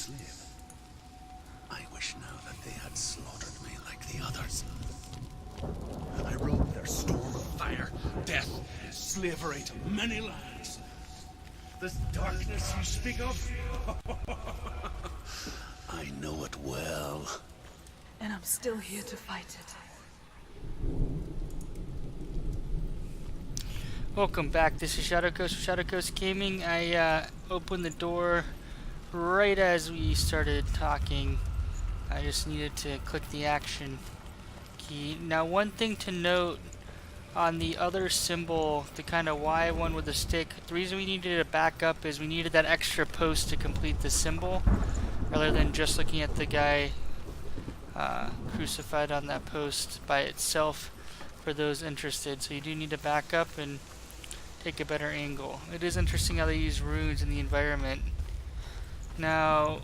sleep. I wish now that they had slaughtered me like the others. I rode their storm of fire, death, slavery to many lands. This darkness you speak of, I know it well. And I'm still here to fight it. Welcome back. This is Shadowcoast from Shadowcoast Gaming. I opened the door right as we started talking. I just needed to click the action key. Now, one thing to note on the other symbol, the kind of Y one with the stick, the reason we needed to back up is we needed that extra post to complete the symbol, rather than just looking at the guy crucified on that post by itself for those interested. So you do need to back up and take a better angle. It is interesting how they use runes in the environment. Now,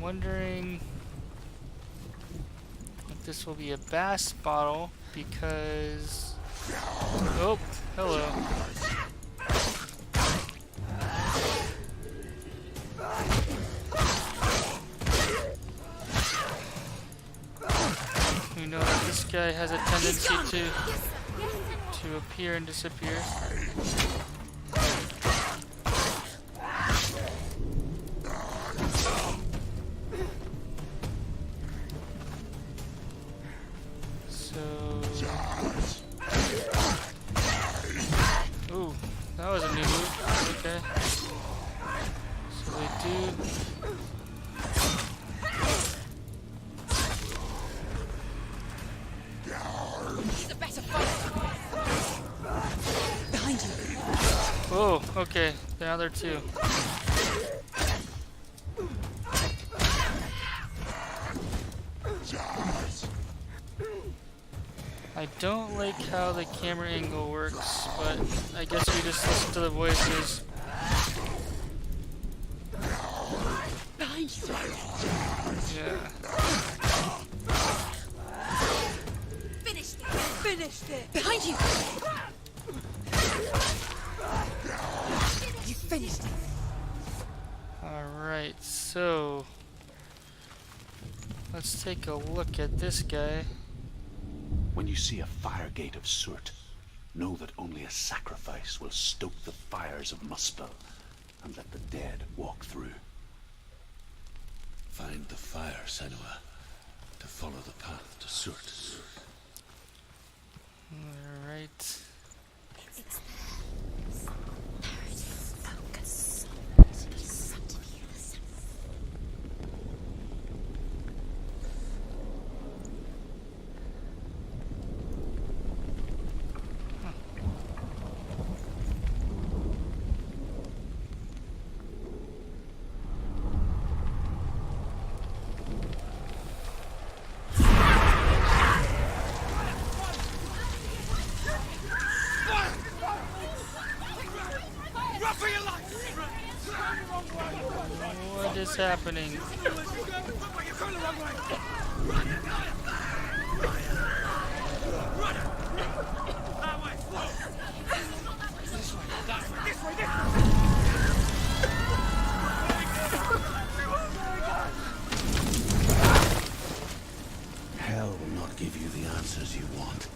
wondering if this will be a bass bottle because... Oh, hello. We know that this guy has a tendency to appear and disappear. Ooh, that was a new move. Okay. So we do... He's a better fighter. Behind you. Oh, okay. Now there are two. I don't like how the camera angle works, but I guess we just listen to the voices. Behind you. Yeah. Finished it. Finished it. Behind you. You finished it. Alright, so let's take a look at this guy. When you see a fire gate of Surt, know that only a sacrifice will stoke the fires of Muspel and let the dead walk through. Find the fire, Senua, to follow the path to Surt. Alright. It's there. There it is. Focus. What is happening? Hell will not give you the answers you want.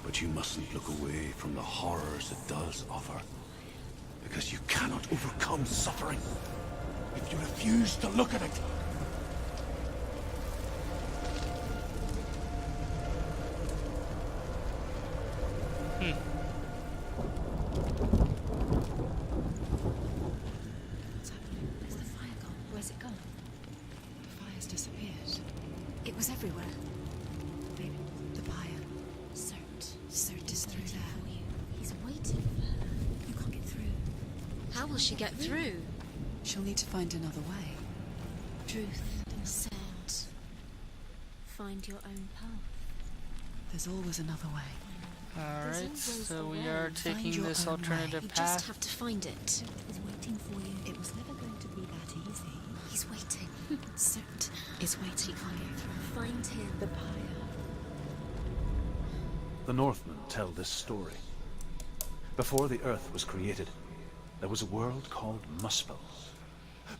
But you mustn't look away from the horrors it does offer. Because you cannot overcome suffering if you refuse to look at it. What's happening? Where's the fire gone? Where's it gone? The fire's disappeared. It was everywhere. The buyer. Surt is through there. He's waiting for her. You can't get through. How will she get through? She'll need to find another way. Truth said, find your own path. There's always another way. Alright, so we are taking your this own way. alternative You just path. have to find it. He's waiting for you. It was never going to be that easy. He's waiting. Surt is waiting for you. Find him. The buyer. The Northmen tell this story. Before the Earth was created, there was a world called Muspel,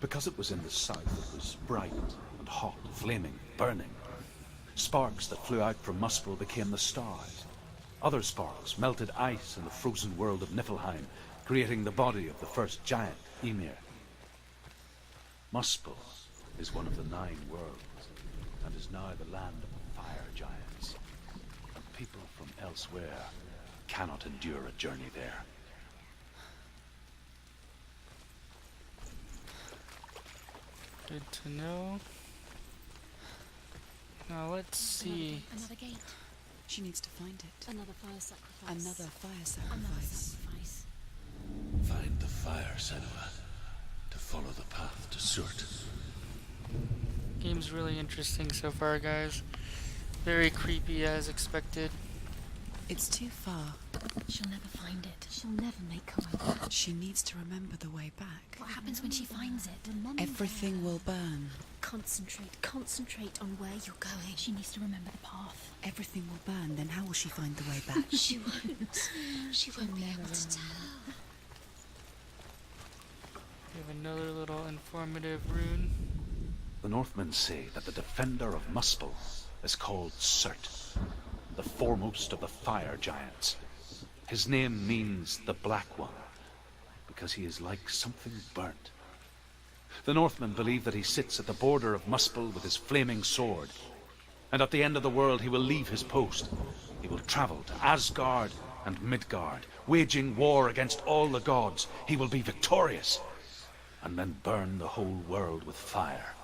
Because it was in the south, it was bright and hot, flaming, burning. Sparks that flew out from Muspel became the stars. Other sparks melted ice in the frozen world of Niflheim, creating the body of the first giant, Ymir. Muspel is one of the 9 worlds, and is now the land of the fire giants. And people from elsewhere cannot endure a journey there. Good to know. Now let's see. Another gate. She needs to find it. Another fire sacrifice. Another fire Another sacrifice. sacrifice. Find the fire, Senua, to follow the path to Surt. Game's really interesting so far, guys. Very creepy as expected. It's too far. She'll never find it. She'll never make her way back. She needs to remember the way back. What happens when she finds it? Remember. Everything will burn. Concentrate on where you're going. She needs to remember the path. Everything will burn, then how will she find the way back? She won't. She won't be able to tell. We have another little informative rune. The Northmen say that the defender of Muspel is called Surt, the foremost of the fire giants. His name means the Black One, because he is like something burnt. The Northmen believe that he sits at the border of Muspel with his flaming sword, and at the end of the world he will leave his post. He will travel to Asgard and Midgard, waging war against all the gods. He will be victorious, and then burn the whole world with fire.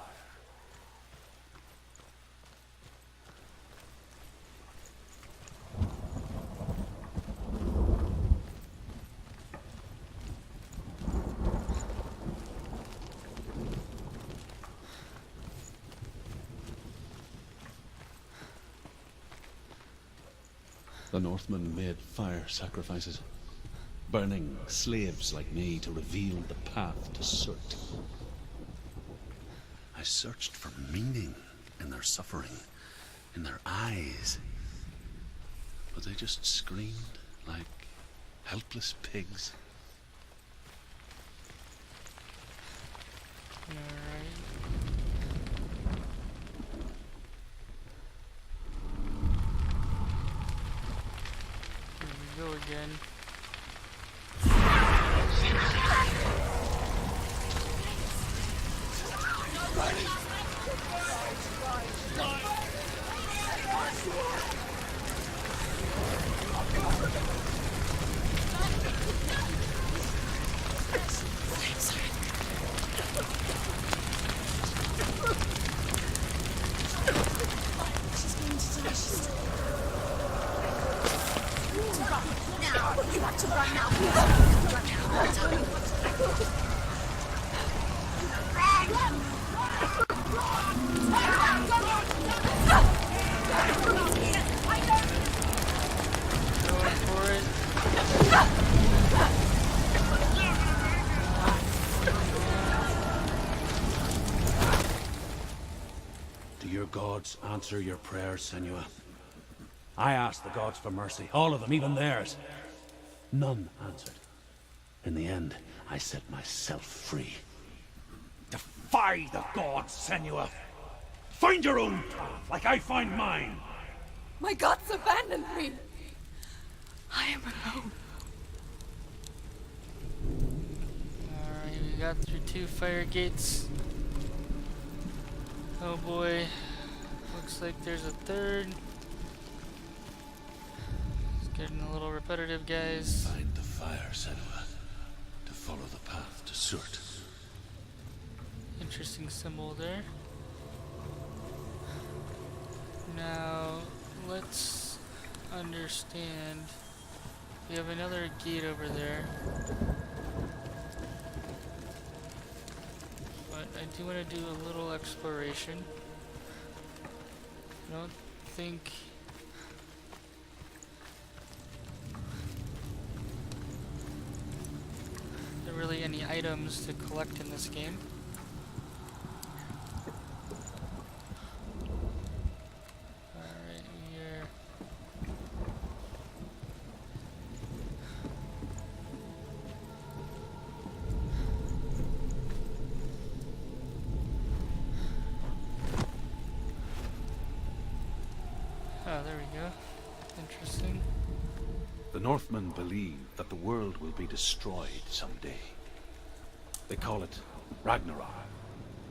The Northmen made fire sacrifices, burning slaves like me to reveal the path to Surt. I searched for meaning in their suffering, in their eyes, but they just screamed like helpless pigs. Alright. Here we go again. Going for it. Do your gods answer your prayers, Senua? I asked the gods for mercy, all of them, even theirs. None answered. In the end, I set myself free. Defy the gods, Senua! Find your own path, like I find mine! My gods abandoned me! I am alone. Alright, we got through 2 fire gates. Oh boy. Looks like there's a third. It's getting a little repetitive, guys. Find the fire, Senua, to follow the path to Surt. Interesting symbol there. Now, let's understand. We have another gate over there. But I do want to do a little exploration. I don't think there are really any items to collect in this game. Alright, here. Oh, there we go. Interesting. The Northmen believe that the world will be destroyed someday. They call it Ragnarok,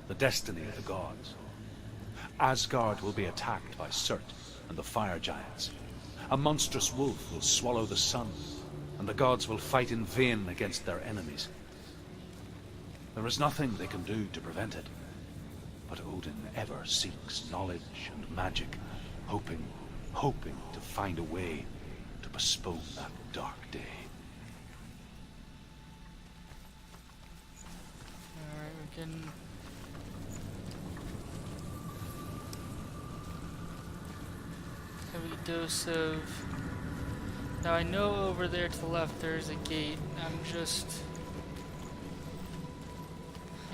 the destiny of the gods. Asgard will be attacked by Surt and the fire giants. A monstrous wolf will swallow the sun, and the gods will fight in vain against their enemies. There is nothing they can do to prevent it, but Odin ever seeks knowledge and magic, hoping to find a way to postpone that dark day. Alright, we're getting... heavy dose of... Now I know over there to the left there's a gate. I'm just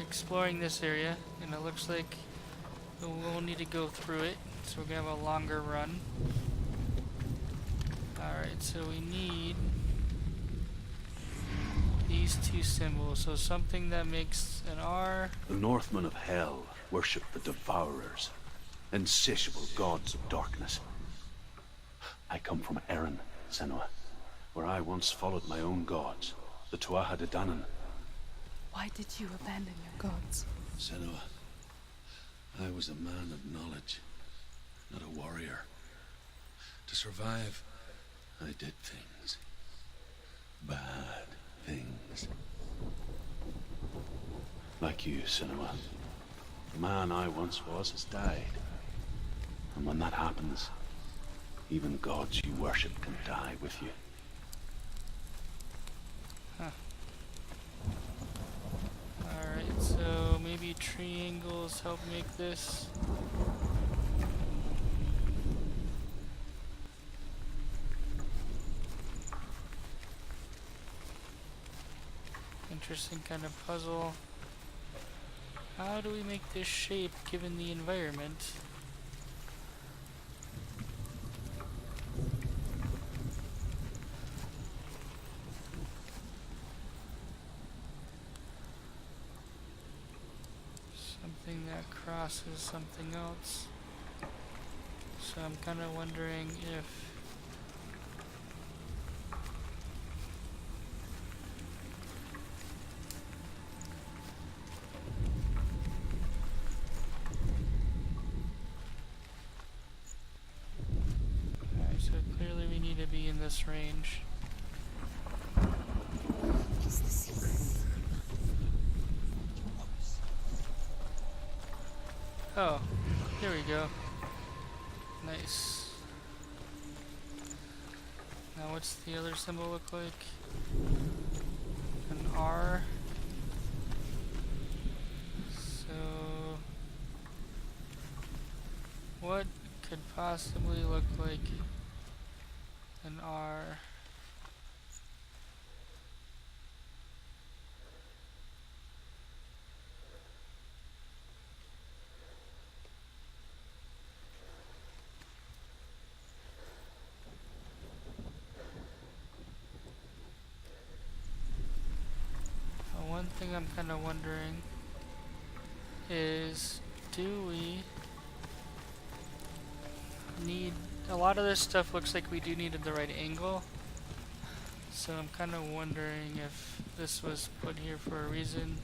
exploring this area, and it looks like we'll need to go through it, so we're gonna have a longer run. Alright, so we need these two symbols, so something that makes an R. The Northmen of Hell worship the Devourers, insatiable gods of darkness. I come from Erin, Senua, where I once followed my own gods, the Tuatha De Danann. Why did you abandon your gods? Senua, I was a man of knowledge, not a warrior. To survive, I did things. Bad things. Like you, Senua. The man I once was has died. And when that happens, even gods you worship can die with you. Huh. Alright, so maybe triangles help make this. Interesting kind of puzzle. How do we make this shape given the environment? Something that crosses something else. So I'm kind of wondering if so clearly we need to be in this range. Oh, here we go. Nice. Now what's the other symbol look like? An R. So what could possibly look like an R? One thing I'm kind of wondering is, do we need... A lot of this stuff looks like we do need the right angle, so I'm kind of wondering if this was put here for a reason.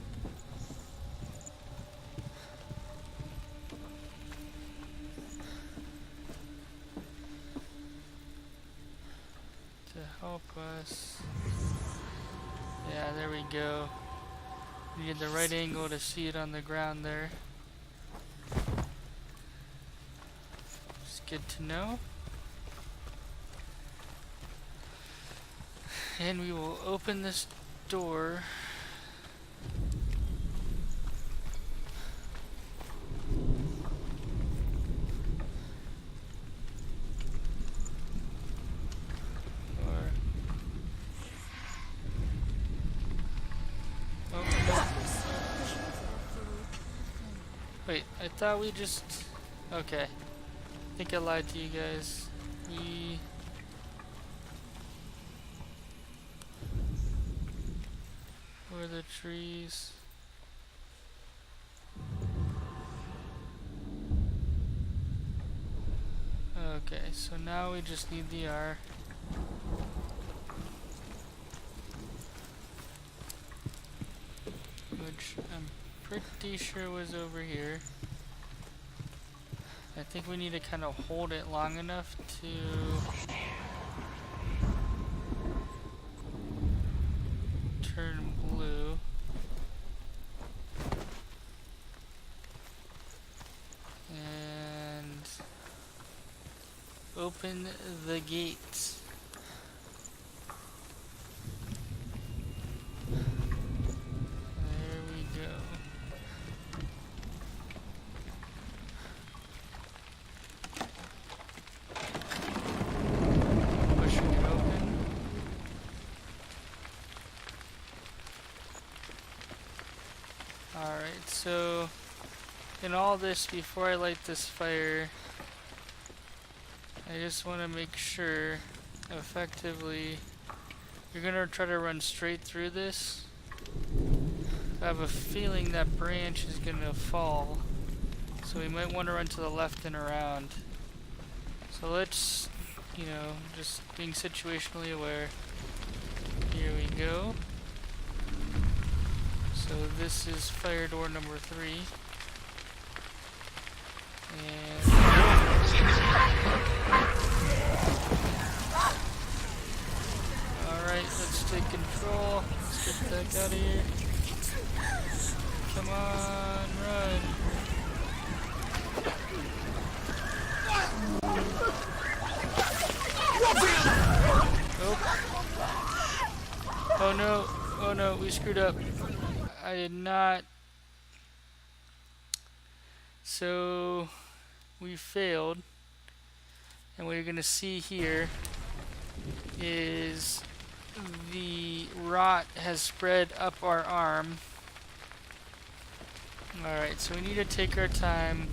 To help us. Yeah, there we go. We need the right angle to see it on the ground there. It's good to know. And we will open this door. Wait, I thought we just... Okay. I think I lied to you guys. Where are the trees? Okay, so now we just need the R. Which I'm pretty sure was over here. I think we need to kind of hold it long enough to turn blue. And open the gate. There we go. Pushing it open. Alright, so in all this, before I light this fire, I just want to make sure effectively you're going to try to run straight through this. I have a feeling that branch is going to fall, so we might want to run to the left and around. So let's, you know, just being situationally aware. Here we go. So this is fire door number 3. And alright, let's take control. Let's get the heck out of here. Come on, run. Oh. Oh no, oh no, we screwed up. I did not. So we failed, and what you're gonna see here is the rot has spread up our arm. Alright, so we need to take our time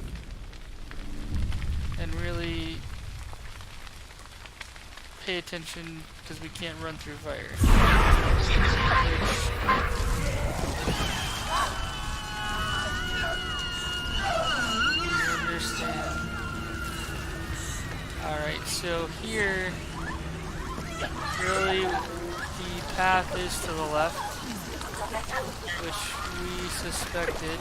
and really pay attention because we can't run through fire. Understand. Alright, so here really the path is to the left, which we suspected.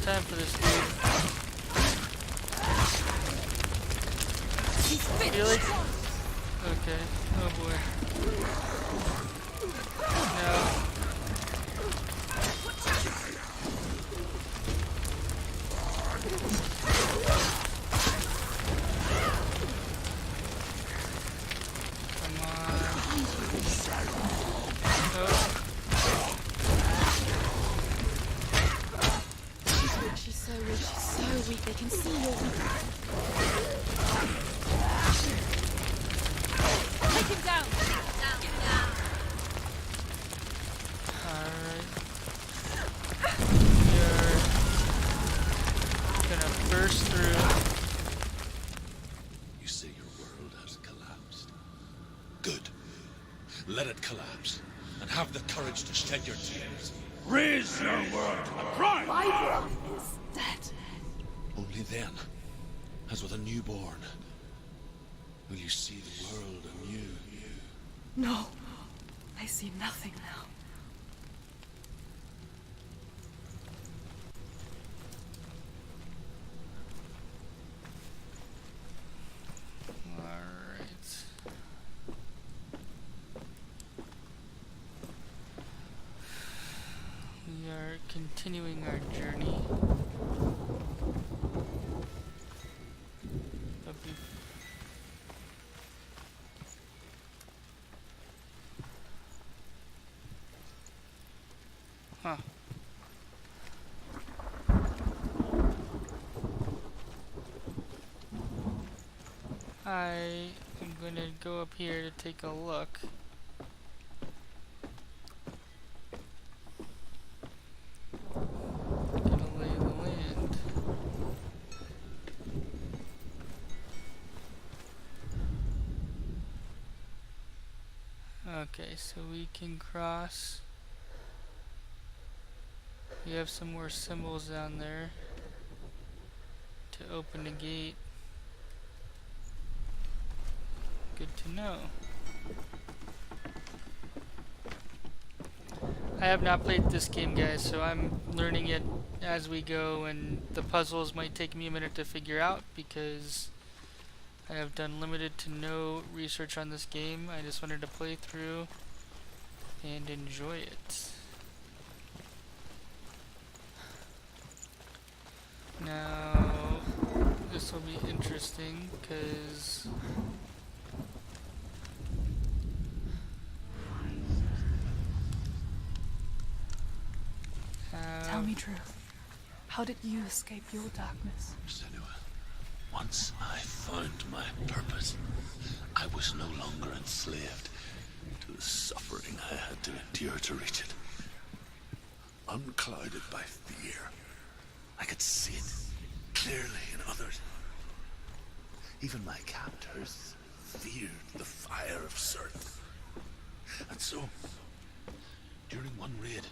Time for this dude. Really? Okay. Oh boy. No. Come on. Oh. She's so weak, they can see you're weak. Take him down! Alright. We're gonna burst through. You say your world has collapsed. Good. Let it collapse, and have the courage to shed your tears. Raise your word to the crime! My brother is dead. Only then, as with a newborn, will you see the world anew. No, I see nothing now. Alright. continuing our journey. But huh. I am going to go up here to take a look. Gonna lay the land. Okay, so we can cross. We have some more symbols down there to open the gate. Good to know. I have not played this game, guys, so I'm learning it as we go, and the puzzles might take me a minute to figure out because I have done limited to no research on this game. I just wanted to play through and enjoy it. Now, this will be interesting because Tell me truth. How did you escape your darkness? Senua, once I found my purpose, I was no longer enslaved to the suffering I had to endure to reach it. Unclouded by fear, I could see it clearly in others. Even my captors feared the fire of Surt. And so, during one raid,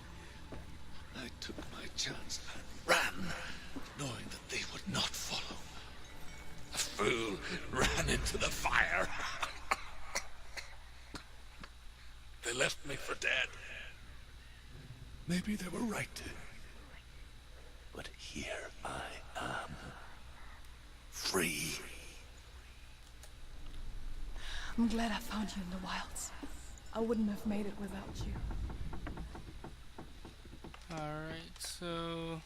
I took my chance and ran, knowing that they would not follow. A fool ran into the fire. They left me for dead. Maybe they were right to. But here I am. Free. I'm glad I found you in the wilds. I wouldn't have made it without you. alright, so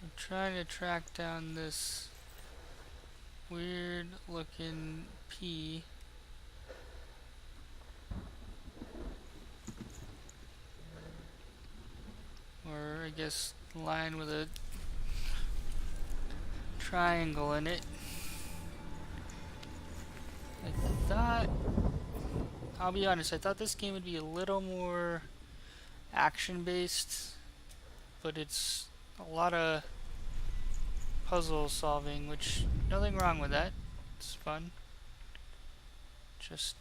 I'm trying to track down this weird looking P. Or I guess line with a triangle in it. I thought, I'll be honest, I thought this game would be a little more action based, but it's a lot of puzzle solving, which nothing wrong with that. It's fun. Just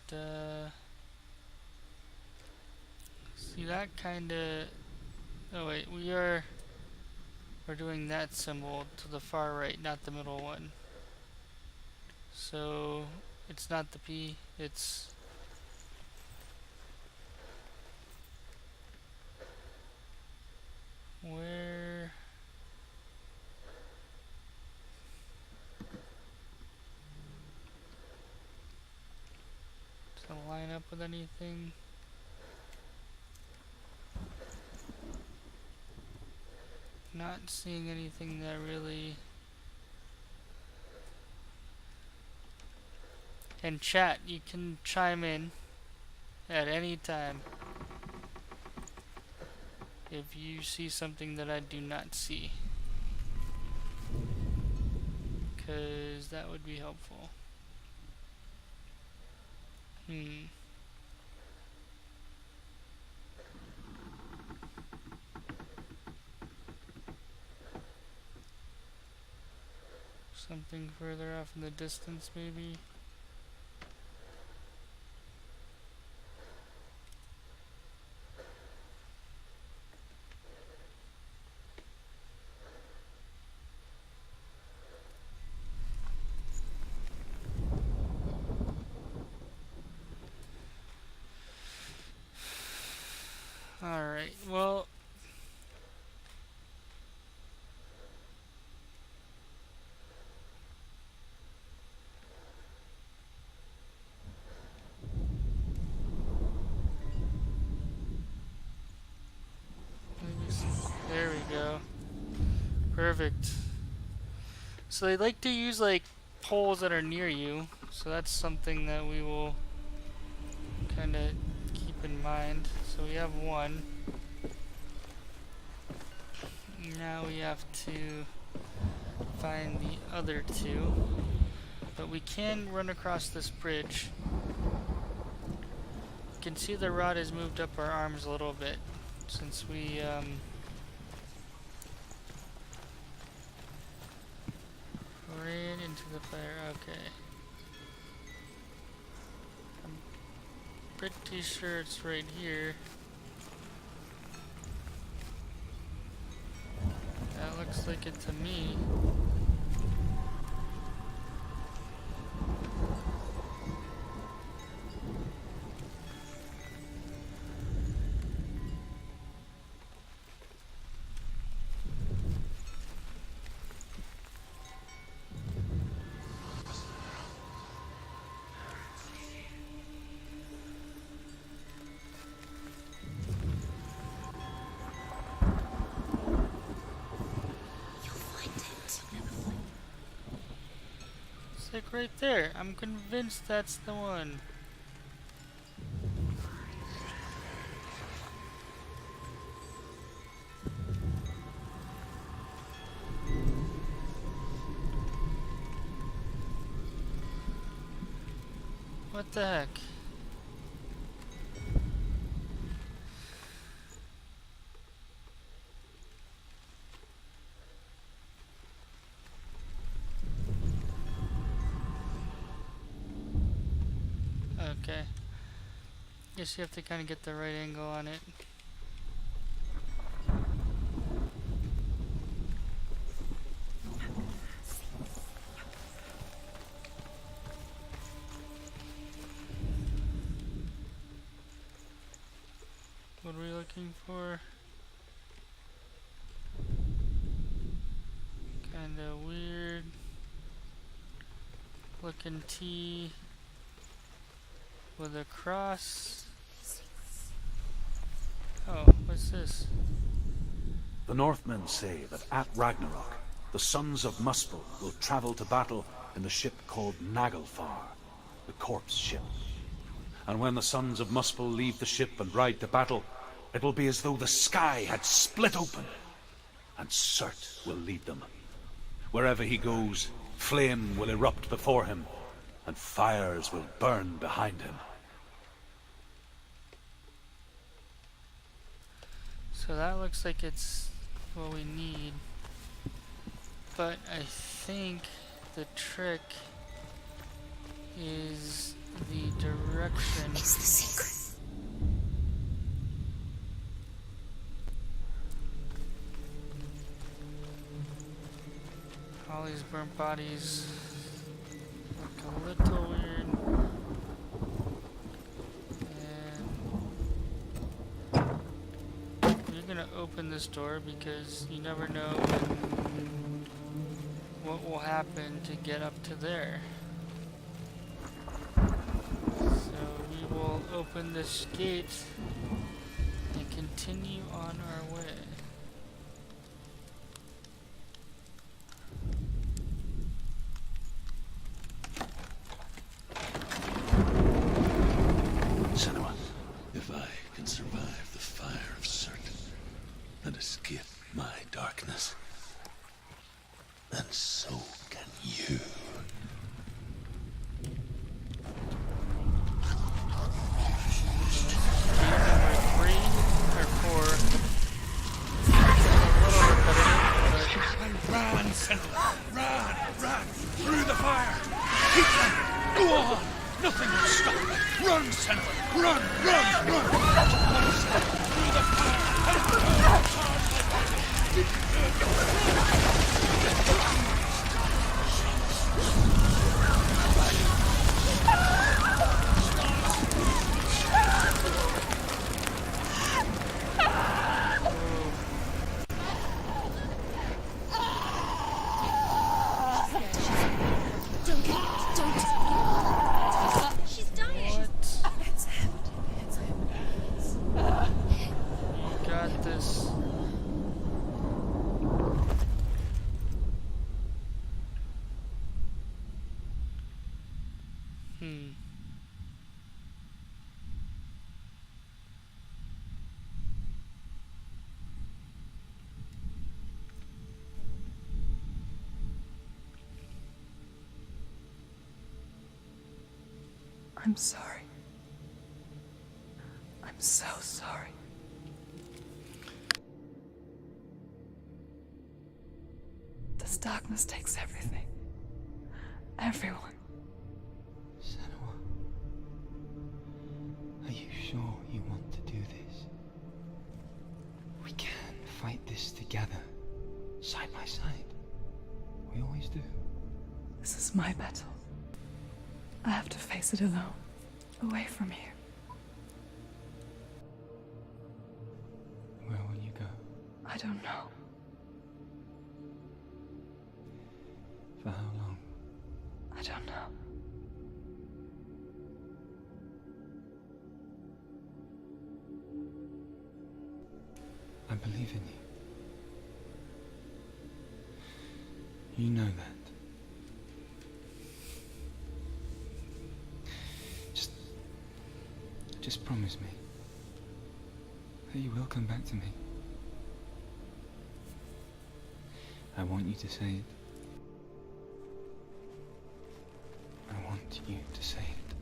see that kind of. Oh wait, we're doing that symbol to the far right, not the middle one. So it's not the P, it's where does it line up with anything? Not seeing anything that really. And chat, you can chime in at any time if you see something that I do not see, because that would be helpful. Something further off in the distance, maybe. Alright, well, perfect. So they like to use like poles that are near you, so that's something that we will kind of keep in mind. So we have one. Now we have to find the other two. But we can run across this bridge. You can see the rod has moved up our arms a little bit since we ran into the fire. Okay. I'm pretty sure it's right here. That looks like it to me. It's like right there. I'm convinced that's the one. What the heck? Okay. Guess you have to kind of get the right angle on it. What are we looking for? Kinda weird looking T with a cross. Oh, what's this? The Northmen say that at Ragnarok, the sons of Muspel will travel to battle in the ship called Naglfar, the corpse ship. And when the sons of Muspel leave the ship and ride to battle, it will be as though the sky had split open, and Surt will lead them. Wherever he goes, flame will erupt before him, and fires will burn behind him. So that looks like it's what we need. But I think the trick is the direction. It's the secret. All these burnt bodies look a little weird. And we're gonna open this door because you never know what will happen to get up to there. So we will open this gate and continue on our way. Senua, if I can survive the fire of Surt and escape my darkness, then so can you. Number 3 or 4. Run, Senua! Run! Through the fire! Keep running! Go on! Nothing will stop me! Run, Senua! Run! Through the fire! I'm sorry. I'm so sorry. This darkness takes everything. Everyone. Senua, are you sure you want to do this? We can fight this together, side by side. We always do. This is my battle. I have to face it alone, away from here. Where will you go? I don't know. For how long? I don't know. I believe in you. You know that. Just promise me that you will come back to me. I want you to say it. I want you to say it.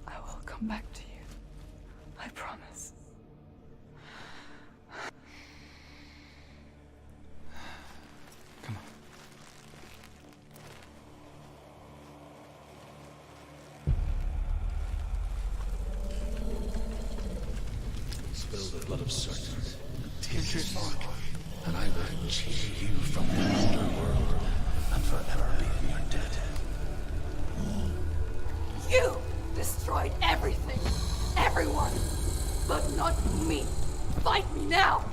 I will come back to you. I promise. Come on. Spill the blood of Surt and take his mark, and I will chase you from the underworld and forever be in your debt. You destroyed everything, everyone, but not me. Fight me now.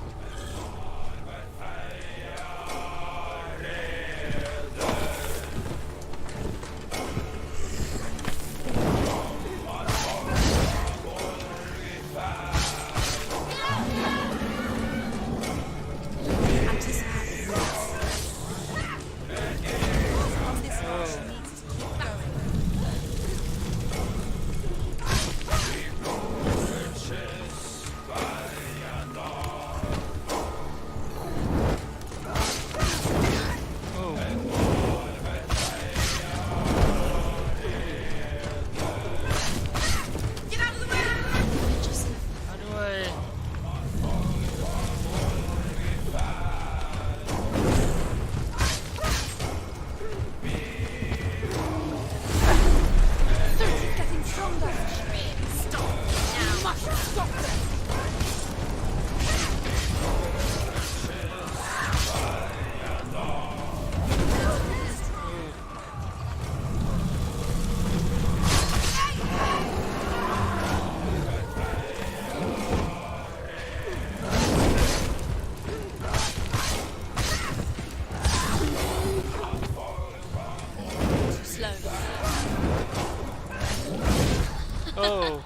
Oh.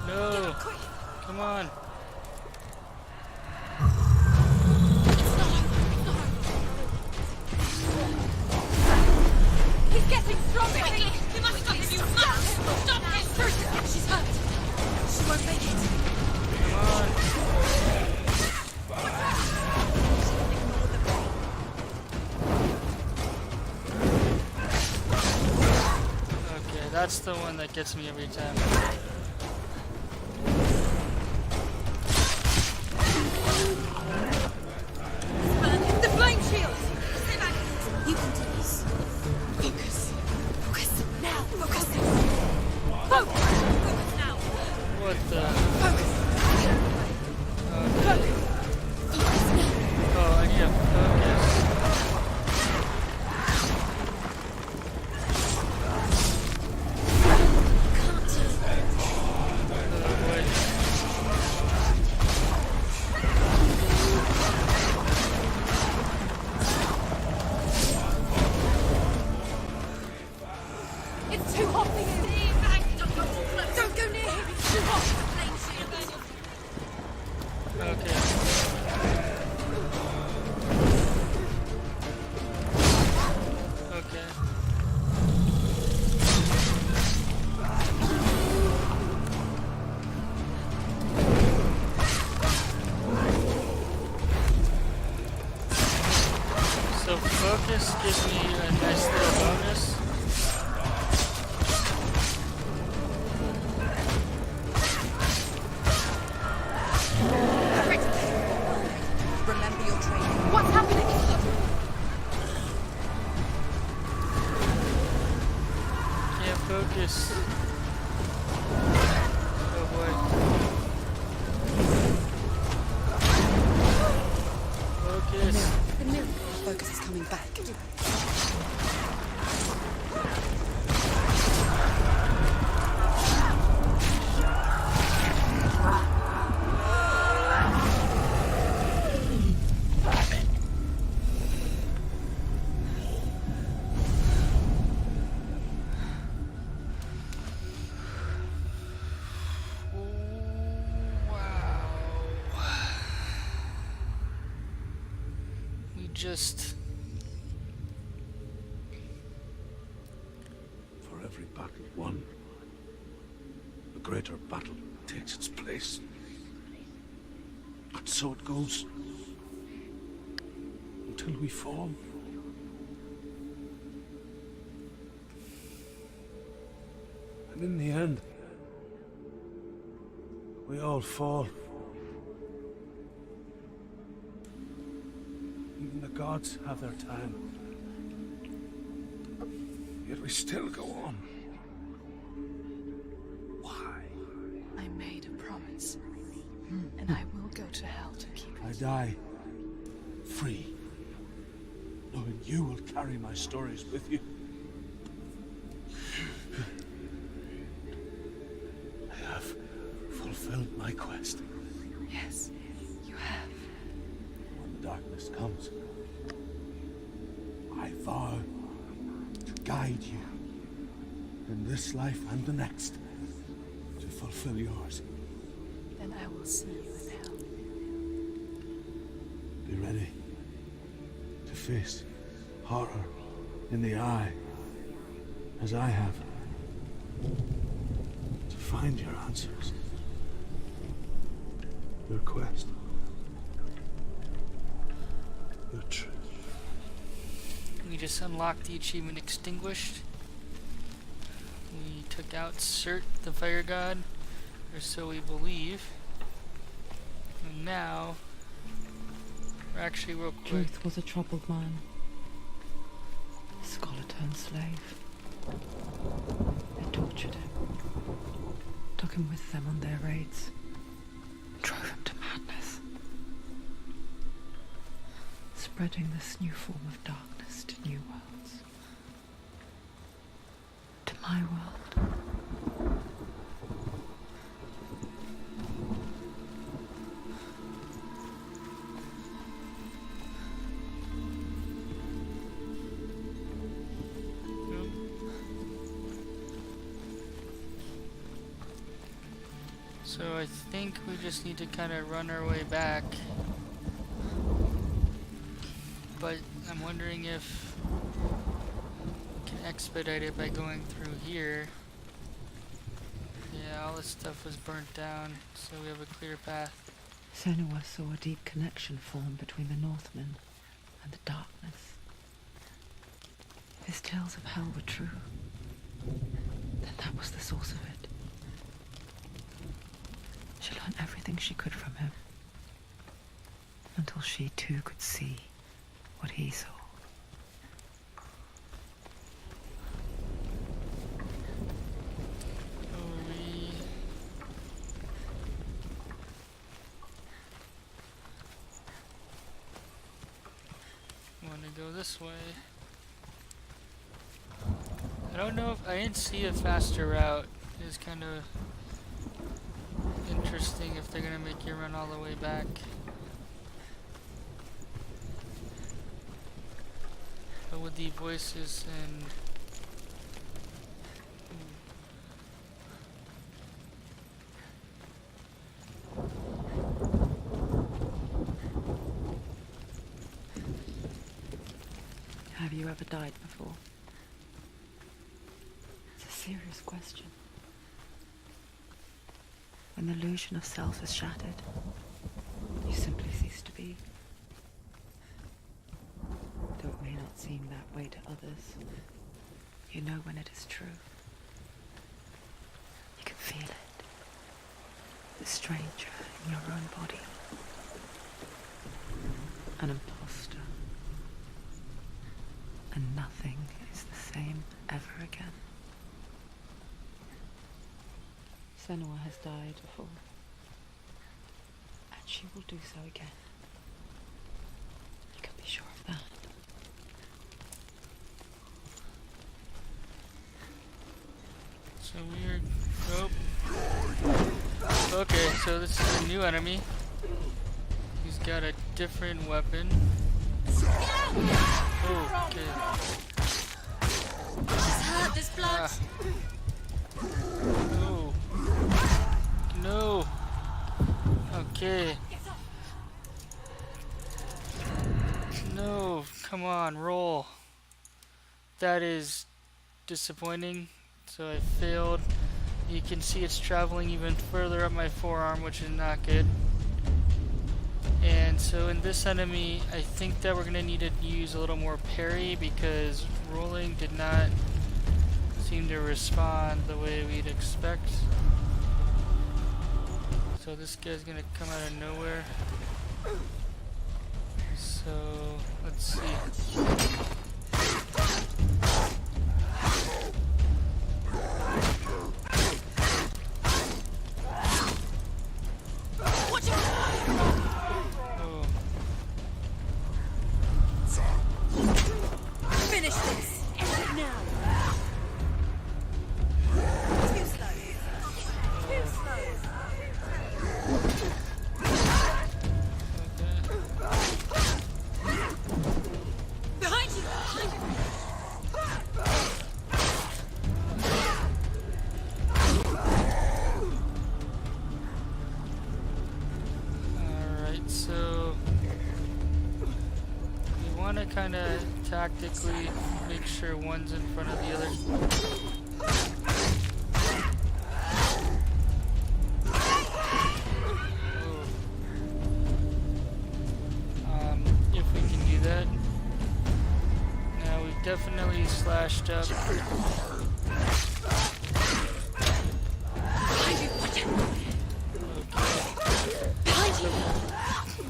No. Come on. He's getting stronger. Quickly! We must stop him! You must! Stop him! Surt, she's hurt. She won't make it. Come on. Okay, that's the one that gets me every time. The flame shield. Stay back! You can do this. Focus. Focus. Now! Focus! Focus. Focus now! What the? Focus. Okay. Focus now! Oh, I need to focus. Can't do it. Oh, boy. It's too hot for you. Stay back! Don't go too close! Don't go near him. It's too hot. Flame shield! Okay. Okay. So focus gives me a nice little bonus. Remember your training. What's happening? Can't focus. Oh boy. Focus. The mirror. Focus is coming back. Just For every battle won, a greater battle takes its place. And so it goes. Until we fall. And in the end, we all fall. Even the gods have their time. Yet we still go on. Why? I made a promise. And I will go to hell to keep I it. die free, knowing you will carry my stories with you. I have fulfilled my quest. Yes, you have. When the darkness comes, I vow to guide you in this life and the next to fulfill yours. Then I will see you in hell. Be ready to face horror in the eye, as I have, to find your answers, your quest, your truth. we just unlocked the achievement Extinguished. We took out Surt, the fire god, or so we believe. And now, we're actually real quick. Truth was a troubled man. A scholar turned slave. They tortured him. Took him with them on their raids. Drove him to madness. Spreading this new form of darkness to new worlds. To my world. So I think we just need to kind of run our way back. But I'm wondering if we can expedite it by going through here. Yeah, all this stuff was burnt down, so we have a clear path. Senua saw a deep connection form between the Northmen and the darkness. If his tales of hell were true, then that was the source of it. She learned everything she could from him, until she too could see what he saw. We want to go this way. I don't know if I didn't see a faster route. It's kind of interesting if they're gonna make you run all the way back. But with the voices and Have you ever died before? It's a serious question. When the illusion of self is shattered, you simply cease to be. Though it may may not seem that way to others, you know when it is true. You can feel it. The stranger in your own body. An imposter. And nothing is the same ever again. Senua has died before. And she will do so again. You can be sure of that. So weird. Oh. Okay, so this is a new enemy. He's got a different weapon. Oh, okay. She's hurt. There's blood. No. No. Okay. No. Come on, roll. That is disappointing. So I failed. You can see it's traveling even further up my forearm, which is not good. And so in this enemy, I think that we're going to need to use a little more parry because rolling did not seem to respond the way we'd expect. So this guy's going to come out of nowhere. So let's see. Kind of tactically make sure one's in front of the other. If we can do that. Now we've definitely slashed up. Okay.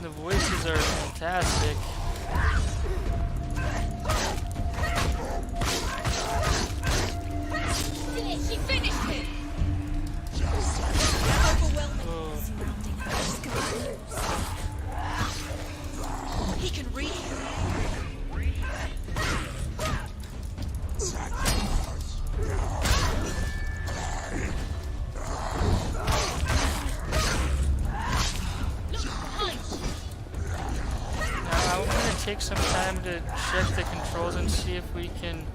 The voices are fantastic. She finished him! He can read you. Now I'm going to take some time to check the controls and see if we can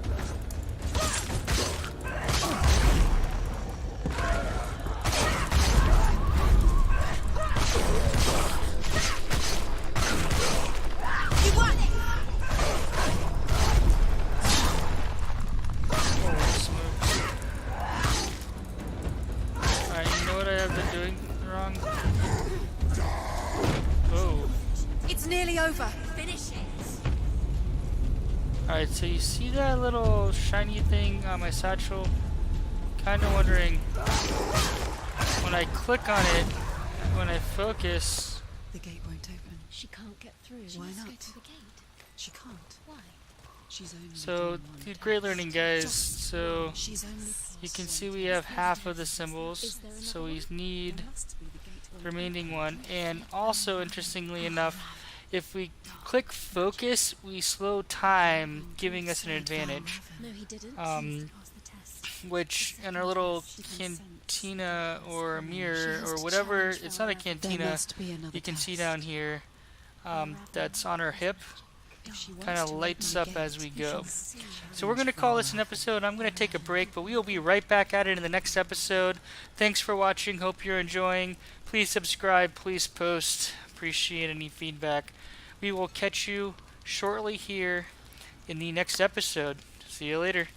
over. Finish it. Alright, so you see that little shiny thing on my satchel? Kinda wondering, when I click on it, when I focus... The gate won't open. She can't get through. Why She must not? go to the gate. She can't. Why? She's only So, doing one great test. learning, guys. So, She's only you can passed see one we test. have half of the symbols, so we need There must be the gate the won't remaining open. one. And also, interestingly enough, if we click focus, we slow time, giving us an advantage. No, he didn't. Um, Pass the test. Which, in our little cantina or mirror or whatever, it's not a There cantina, must be another you can see test. down here, that's on her hip, If she wants kind of to lights open up the as gate, we she'll go. see So we're going to call this an episode. I'm going to take a break, but we will be right back at it in the next episode. Thanks for watching. Hope you're enjoying. Please subscribe. Please post. Appreciate any feedback. We will catch you shortly here in the next episode. See you later.